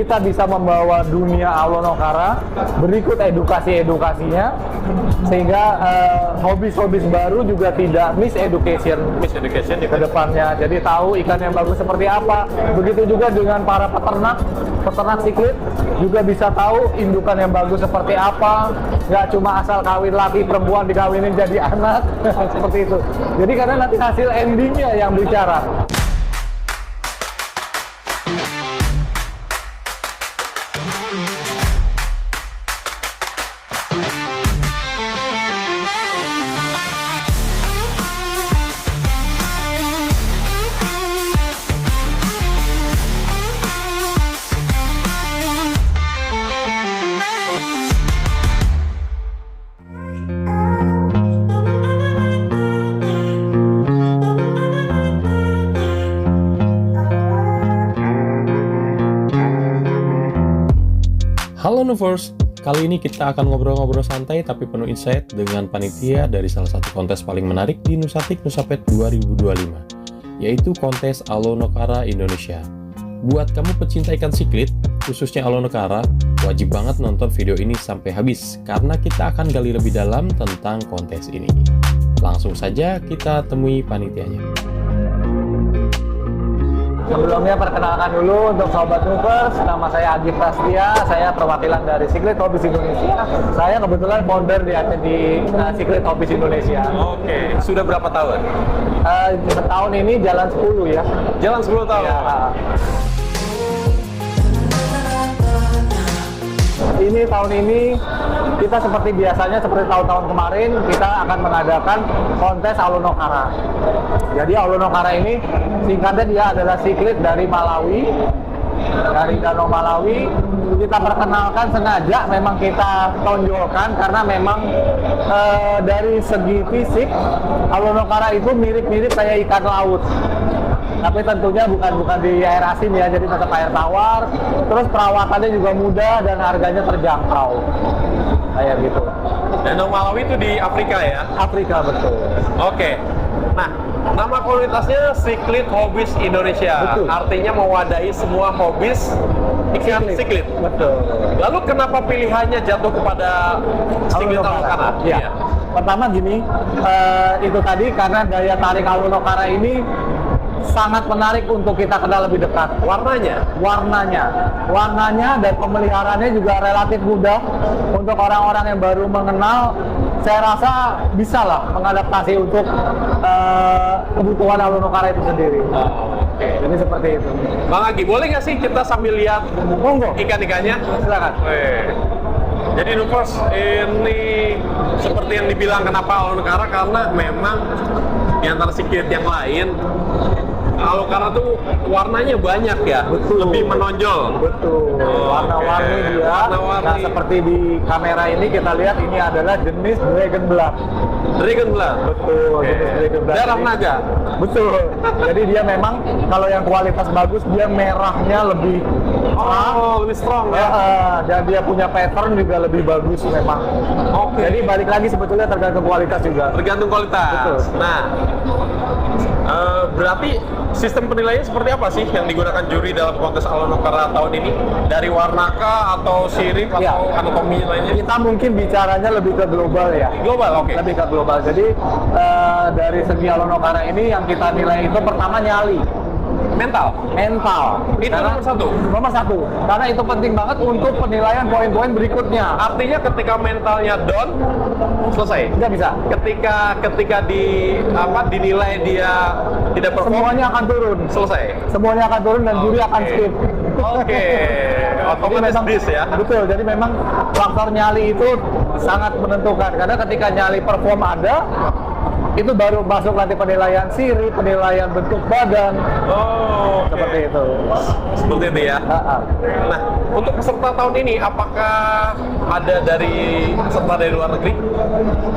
kita bisa membawa dunia Alonokara berikut edukasinya, sehingga hobis-hobis baru juga tidak miss education di kedepannya. Jadi tahu ikan yang bagus seperti apa. Begitu juga dengan para peternak siklid juga bisa tahu indukan yang bagus seperti apa. Nggak cuma asal kawin laki perempuan dikawinin jadi anak seperti itu. Jadi karena nanti hasil endingnya yang bicara. Halo Novers, kali ini kita akan ngobrol-ngobrol santai tapi penuh insight dengan panitia dari salah satu kontes paling menarik di Nusatik Nusapet 2025, yaitu kontes Alonokara Indonesia. Buat kamu pecinta ikan siklid, khususnya Alonokara, wajib banget nonton video ini sampai habis, karena kita akan gali lebih dalam tentang kontes ini. Langsung saja kita temui panitianya. Sebelumnya perkenalkan dulu untuk Sobat Movers, nama saya Agi Prastia, saya perwakilan dari Siklid Hobbies Indonesia. Saya kebetulan founder di Siklid Hobbies Indonesia. Oke, sudah berapa tahun? Tahun ini jalan 10 ya. Jalan 10 tahun? Ya. Ini tahun ini kita seperti biasanya, seperti tahun-tahun kemarin, kita akan mengadakan kontes Alonokara. Jadi Alonokara ini singkatnya dia adalah siklid dari Malawi, dari Danau Malawi. Kita perkenalkan sengaja, memang kita tonjolkan karena memang dari segi fisik Alonokara itu mirip-mirip kayak ikan laut. Tapi tentunya bukan di air asin ya, jadi tetap air tawar. Terus perawatannya juga mudah dan harganya terjangkau. Kayak gitu. Danau Malawi itu di Afrika ya? Afrika, betul. Oke. Nah, nama komunitasnya Siklid Hobbies Indonesia. Betul. Artinya mewadahi semua hobis ikan siklid. Betul. Lalu kenapa pilihannya jatuh kepada siklid Alonokara? Iya. Pertama gini, itu tadi karena daya tarik Alonokara ini sangat menarik untuk kita kenal lebih dekat. Warnanya dan pemeliharaannya juga relatif mudah untuk orang-orang yang baru mengenal. Saya rasa bisa lah mengadaptasi untuk kebutuhan Alonokara itu sendiri. Oke. Jadi seperti itu. Bang Agi, boleh nggak sih kita sambil lihat Monggo, ikan-ikannya? silakan. Jadi Nukos, ini seperti yang dibilang kenapa Alonokara, karena memang di antara siklid yang lain Alonokara tuh warnanya banyak ya. Betul. Lebih menonjol. Betul. Warna-warni Oke. dia. Warna-warni. Nah, seperti di kamera ini kita lihat ini adalah jenis Dragon Blood. Dragon Blood. Betul, Oke. jenis Dragon Blood. Darah Jadi- naga. Betul. Jadi dia memang kalau yang kualitas bagus dia merahnya lebih terang. Oh, lebih strong ya. Dan dia punya pattern juga lebih bagus memang. Oke. Jadi balik lagi sebetulnya tergantung kualitas juga. Tergantung kualitas. Betul. Nah, berarti sistem penilaian seperti apa sih yang digunakan juri dalam kontes Alonokara tahun ini? Dari warna kah atau sirip atau Ya. anatomi lainnya? Kita mungkin bicaranya lebih ke global ya. Global, oke. Lebih ke global. Jadi dari segi Alonokara ini yang kita nilai itu pertama nyali. Mental. Itu Karena- nomor satu? Nomor satu. Karena itu penting banget untuk penilaian poin-poin berikutnya. Artinya ketika mentalnya down, selesai. Tidak bisa. Ketika dinilai dia tidak perform, Semuanya akan turun. selesai. Semuanya akan turun dan juri akan Oke. skip. Oke. Otomatis bis ya. Betul, jadi memang faktor nyali itu sangat menentukan. Karena ketika nyali perform ada, itu baru masuk nanti penilaian sirip, penilaian bentuk badan, Oh, oke. seperti itu. Seperti itu ya. Nah, untuk peserta tahun ini, apakah ada dari peserta dari luar negeri?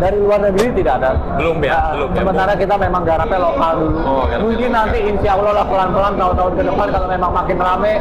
Dari luar negeri tidak ada. Belum ya? Belum ya? Sementara kita memang garapnya lokal dulu. Oh, garapnya Mungkin lokal. nanti insya Allah lah pelan-pelan tahun-tahun ke depan kalau memang makin rame,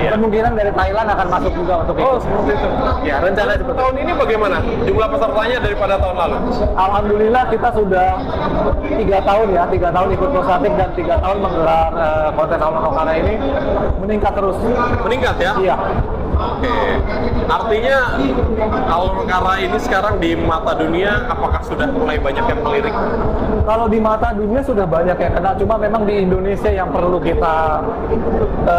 Iya. kemungkinan dari Thailand akan masuk juga untuk Oh, itu. seperti itu. Ya, rencana seperti itu. Tahun ini bagaimana? Jumlah pesertanya daripada tahun lalu? Alhamdulillah kita sudah 3 tahun ya, 3 tahun ikut Nusatik dan 3 tahun menggelar kontes Aulono Kara ini meningkat terus. Meningkat ya? Iya. Oke, artinya Aulono Kara ini sekarang di mata dunia apakah sudah mulai banyak yang melirik? Kalau di mata dunia sudah banyak yang kenal, cuma memang di Indonesia yang perlu kita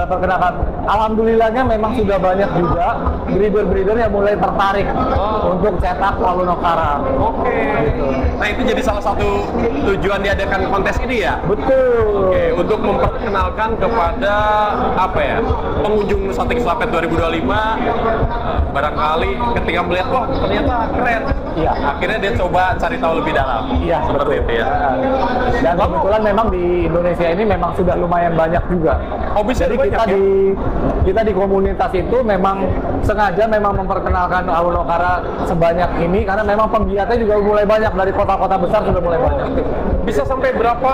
perkenalkan. Alhamdulillahnya memang sudah banyak juga breeder-breeder yang mulai tertarik untuk cetak Aulono Kara. Oke, nah itu jadi salah satu tujuan diadakan kontes ini ya? Betul. Oke, untuk memperkenalkan kepada apa ya, pengunjung Nusatik Nusapen 2025, barangkali ketika melihat, wah ternyata keren. Iya. Akhirnya dia coba cari tahu lebih dalam. Iya, seperti betul. itu ya. Dan kebetulan memang di Indonesia ini memang sudah lumayan banyak juga. Hobisnya Jadi banyak kita ya? kita di komunitas itu memang sengaja memang memperkenalkan Aulono Kara sebanyak ini karena memang penggiatnya juga mulai banyak dari kota-kota besar sudah mulai banyak. Bisa sampai berapa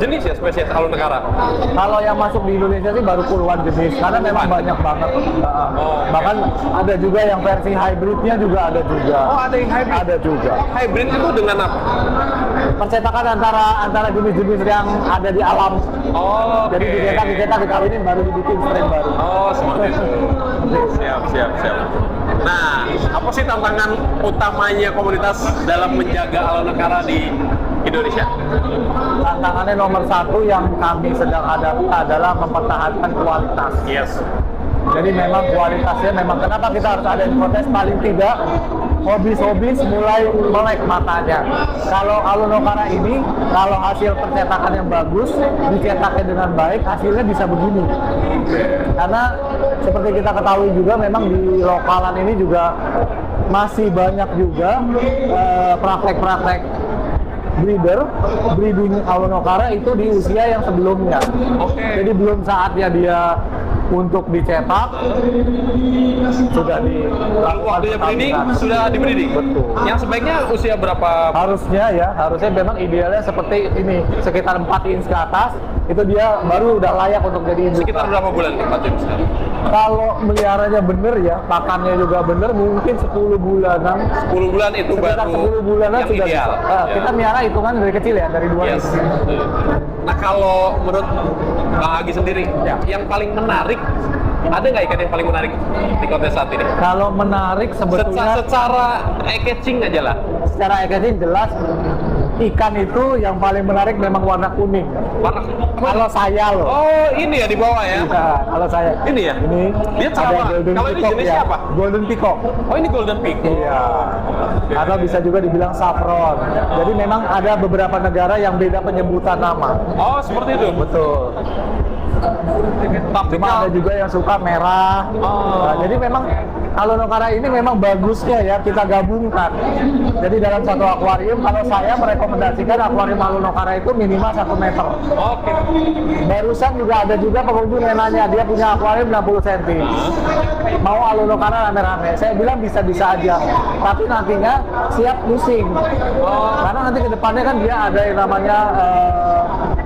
jenis ya spesies Aulono Kara? Kalau yang masuk di Indonesia sih baru puluhan jenis karena memang banyak banget. oke. Bahkan ada juga yang versi hybridnya juga ada juga. Oh, ada yang hybrid? Ada juga. Hybrid itu dengan apa? Percetakan antara jenis-jenis yang ada di alam. Oh, oke. Jadi dicetak dikawinin baru dibikin strain baru. Oh, seperti itu. Siap. Nah, apa sih tantangan utamanya komunitas dalam menjaga Aulono Kara di Indonesia? Tantangannya nomor 1 yang kami sedang hadapi adalah mempertahankan kualitas. Yes. Jadi memang kualitasnya memang kenapa kita harus ada di kontes, paling tidak hobis mulai melek matanya. Kalau Aulono Kara ini, kalau hasil percetakan yang bagus, dicetaknya dengan baik, hasilnya bisa begini. Karena seperti kita ketahui juga memang di lokalan ini juga masih banyak juga praktek-praktek breeding Aulono Kara itu di usia yang sebelumnya. Oke. Jadi belum saatnya dia untuk dicetak, sudah di Waktunya breeding sudah di breeding. Betul. Yang sebaiknya usia berapa? Harusnya memang idealnya seperti ini, sekitar 4 inch ke atas itu dia baru udah layak untuk jadi induk. Sekitar berapa bulan Pak Jim sekarang? Kalau meliharanya bener ya, pakannya juga bener, mungkin 10 bulanan. 10 bulan itu Sekitar baru 10 bulanan yang sudah ideal. bisa. Kita miara hitungan dari kecil ya, dari 2 Yes. inch. Nah, kalau menurut Bang Agi sendiri, Ya. yang paling menarik, ada nggak ikan yang paling menarik di kontes saat ini? Kalau menarik sebetulnya Secara eye-catching aja lah. secara ekstrim jelas ikan itu yang paling menarik memang warna kuning. Warna. Kalau saya loh. Oh, ini ya di bawah ya? Iya, kalau saya. Ini ya? Ini Dia ada sama. golden Kalau ini peacock jenisnya ya. apa? Golden peacock. Oh, ini golden peak. Iya. Atau bisa juga dibilang saffron. Jadi memang ada beberapa negara yang beda penyebutan nama. Oh, seperti itu. Betul. Tapi Cuma ada juga yang suka merah. Oh. Nah, jadi memang Aulono Kara ini memang bagusnya ya kita gabungkan. Jadi dalam satu akuarium, kalau saya merekomendasikan akuarium Aulono Kara itu minimal 1 meter. Oke. Barusan juga ada juga pengunjung yang nanya, dia punya akuarium 60 cm. Mau Aulono Kara rame-rame. Saya bilang bisa-bisa aja. Tapi nantinya siap pusing. Karena nanti ke depannya kan dia ada yang namanya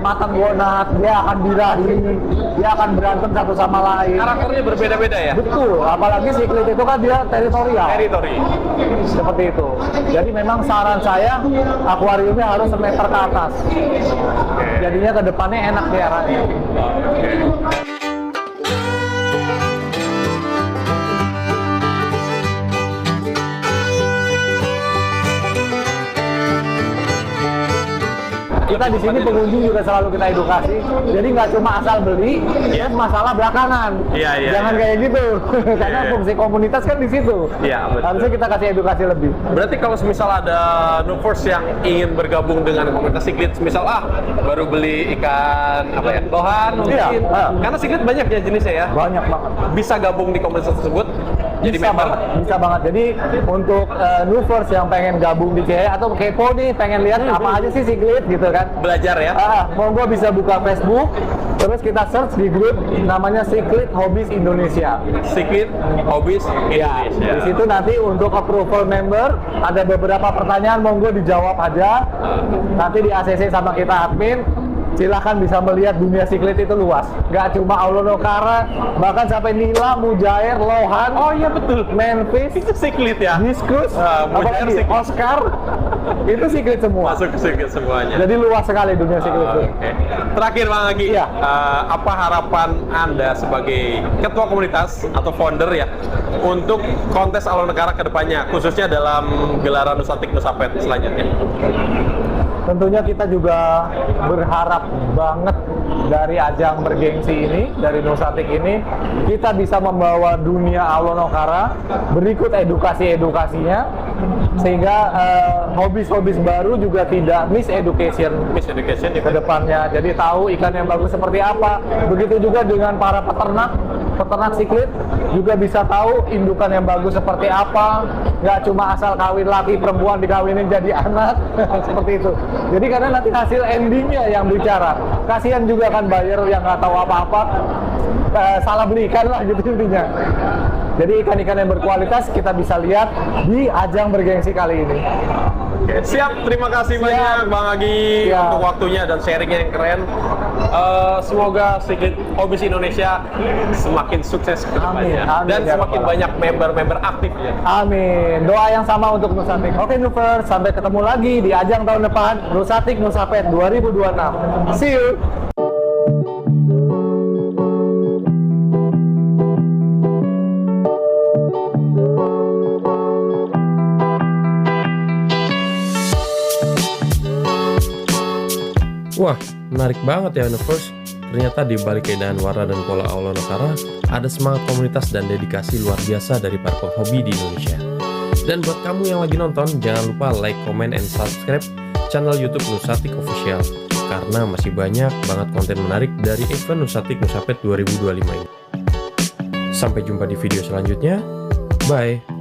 matang gonat, dia akan birahi, dia akan berantem satu sama lain. Karakternya berbeda-beda ya? Betul, apalagi siklit itu kan dia teritorial. Teritori. Seperti itu. Jadi memang saran saya akuariumnya harus 1 meter ke atas. Jadinya ke depannya enak piaranya. Kita di sini pengunjung juga selalu kita edukasi. Jadi nggak cuma asal beli, Iya. terus masalah belakangan. Iya. Jangan kayak gitu. Karena Iya. fungsi komunitas kan di situ. Iya, betul. Harusnya kita kasih edukasi lebih. Berarti kalau misal ada Nuvers yang ingin bergabung dengan komunitas siklit, misal baru beli ikan apa ya, lohan mungkin, Iya, karena siklit banyak ya jenisnya ya, Banyak banget. bisa gabung di komunitas tersebut jadi Bisa member. banget, bisa banget. Jadi untuk Nuvers yang pengen gabung di CE atau kepo nih, pengen lihat apa aja sih siklit gitu kan. Belajar ya. Monggo bisa buka Facebook, terus kita search di grup namanya Siklit Hobbies Indonesia. Siklit Hobbies Ya, Indonesia. di situ nanti untuk approval member ada beberapa pertanyaan, monggo dijawab aja. Nanti di ACC sama kita admin. Silahkan bisa melihat dunia siklit itu luas. Gak cuma Aulono Kara, bahkan sampai nila, mujair, lohan, Oh iya betul. manfish, Itu siklit ya. diskus, Mujair apalagi siklit. Oscar, Itu secret semua. Masuk ke sirkuit semuanya. Jadi luas sekali dunia secret itu. Oke. Terakhir Bang Agi, Iya. apa harapan Anda sebagai ketua komunitas atau founder ya untuk kontes Alo Negara ke depannya, khususnya dalam gelaran Nusatik Nusapet selanjutnya? Tentunya kita juga berharap banget dari ajang bergengsi ini, dari Nusatik ini, kita bisa membawa dunia Alo Nokara berikut edukasi-edukasinya, sehingga hobis-hobis baru juga tidak miss education Miseducation ke depannya. Jadi tahu ikan yang bagus seperti apa. Begitu juga dengan para peternak siklit juga bisa tahu indukan yang bagus seperti apa. Nggak cuma asal kawin laki perempuan dikawinin jadi anak seperti itu. Jadi karena nanti hasil endingnya yang bicara. Kasihan juga kan buyer yang nggak tahu apa-apa, salah beli ikan lah gitu intinya. Jadi ikan-ikan yang berkualitas kita bisa lihat di ajang bergengsi kali ini. Oke, siap, terima kasih banyak Bang Agi Siap. untuk waktunya dan sharingnya yang keren. Semoga sedikit hobis Indonesia semakin sukses ke depannya Amin, dan ya semakin Rabbal. banyak member-member aktif ya. Amin. Doa yang sama untuk Nusatik. Oke Nuvers, sampai ketemu lagi di ajang tahun depan Nusatik Nusapet 2026. See you. Wah, menarik banget ya Universe. Ternyata di balik keindahan warna dan pola Alo Nokara, ada semangat komunitas dan dedikasi luar biasa dari para penghobi di Indonesia. Dan buat kamu yang lagi nonton, jangan lupa like, comment, and subscribe channel YouTube Nusatik Official, karena masih banyak banget konten menarik dari event Nusatik Nusapet 2025 ini. Sampai jumpa di video selanjutnya. Bye!